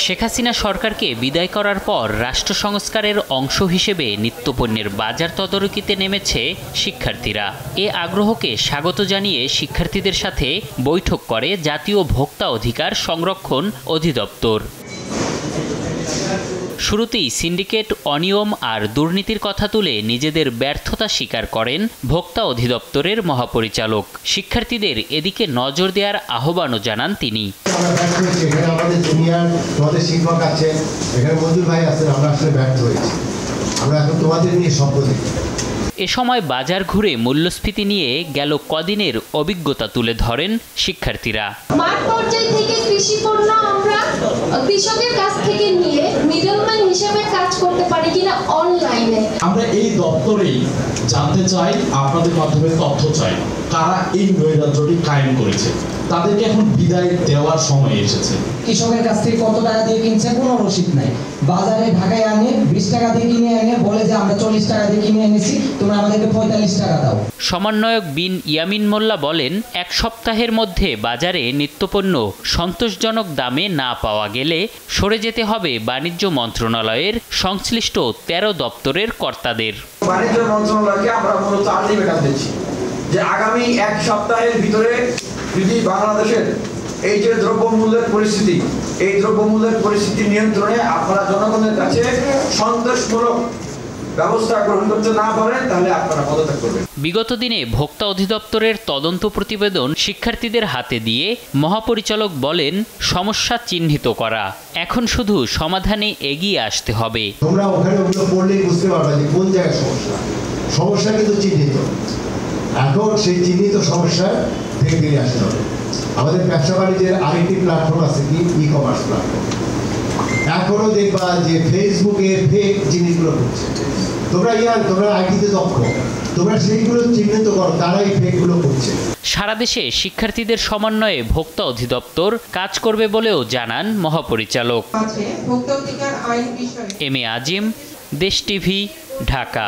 শেখ হাসিনা সরকারকে বিদায় করার পর রাষ্ট্র সংস্কারের অংশ হিসেবে নিত্যপণ্যের বাজার তদারকিতে নেমেছে শিক্ষার্থীরা। এ আগ্রহকে স্বাগত জানিয়ে শিক্ষার্থীদের সাথে বৈঠক করে জাতীয় ভোক্তা অধিকার সংরক্ষণ অধিদপ্তর। শুরুতেই সিন্ডিকেট, অনিয়ম আর দুর্নীতির কথা তুলে নিজেদের ব্যর্থতা স্বীকার করেন ভোক্তা অধিদপ্তরের মহাপরিচালক। শিক্ষার্থীদের এদিকে নজর দেওয়ার আহ্বানও জানান তিনি। এ সময় বাজার ঘুরে মূল্যস্ফীতি নিয়ে গেল কদিনের অভিজ্ঞতা তুলে ধরেন শিক্ষার্থীরা। মাঠ পর্যায় থেকে কৃষি পণ্য আমরা কৃষকের কাছ থেকে নিয়ে মিডলম্যান হিসেবে কাজ করতে পারি কিনা অনলাইনে। আমরা এই দপ্তরেই জানতে চাই, আপনাদের মাধ্যমে তথ্য চাই, কারা এই নৈরাজ্যটি কায়েম করেছে। তাদেরকে এখন বিদায় দেওয়ার সময় এসেছে। কৃষকের কাছ থেকে কত টাকা দিয়ে কিনছে কোনো রসিদ নাই। বাজারে ঢাকায় আনে 20 টাকা দিয়ে কিনে এনে বলে যে আমরা 40 টাকা দিয়ে কিনে এনেছি, তোমরা আমাদেরকে 45 টাকা দাও। সমন্বয়ক বিন ইয়ামিন মোল্লা বলেন, এক সপ্তাহের মধ্যে বাজারে নিত্যপণ্য সন্তোষজনক দামে না পাওয়া গেলে সরে যেতে হবে বাণিজ্য মন্ত্রণালয়ের সংশ্লিষ্ট 13 দপ্তরের কর্তাদের। বাণিজ্য মন্ত্রণালয়কে আমরা মূলত আলটিমেটাম দিচ্ছি যে আগামী এক সপ্তাহের ভিতরে যদি বাংলাদেশের এই যে দ্রব্যমূল্যের পরিস্থিতি, এই দ্রব্যমূল্যের পরিস্থিতি নিয়ন্ত্রণে আপনারা জনগণের কাছে সন্তোষমূলক ব্যবস্থা গ্রহণ করতে না পারেন, তাহলে আপনারা পদত্যাগ করবেন। বিগত দিনে ভোক্তা অধিদপ্তরের তদন্ত প্রতিবেদন শিক্ষার্থীদের হাতে দিয়ে মহাপরিচালক বলেন, সমস্যা চিহ্নিত করা, এখন শুধু সমাধানে এগিয়ে আসতে হবে। তোমরা ওখানে ওগুলো পড়লেই বুঝতে পারবে যে কোন জায়গায় সমস্যা। সমস্যা কিন্তু চিহ্নিত, এখন সেই চিহ্নিত সমস্যা থেকে বেরিয়ে আসতে হবে। আমাদের ব্যবসা বাণিজ্যের আরেকটি প্ল্যাটফর্ম আছে কি, ই-কমার্স প্ল্যাটফর্ম। এখনো দেখবা যে ফেসবুকে ফেক জিনিসগুলো করছে। তোমরা আইটিতে দক্ষ, তোমরা সেইগুলো চিহ্নিত করো, তারাই ফেকগুলো করছে। সারা দেশে শিক্ষার্থীদের সমন্বয়ে ভোক্তা অধিদপ্তর কাজ করবে বলেও জানান মহাপরিচালক। এম এ আজিম, দেশ টিভি, ঢাকা।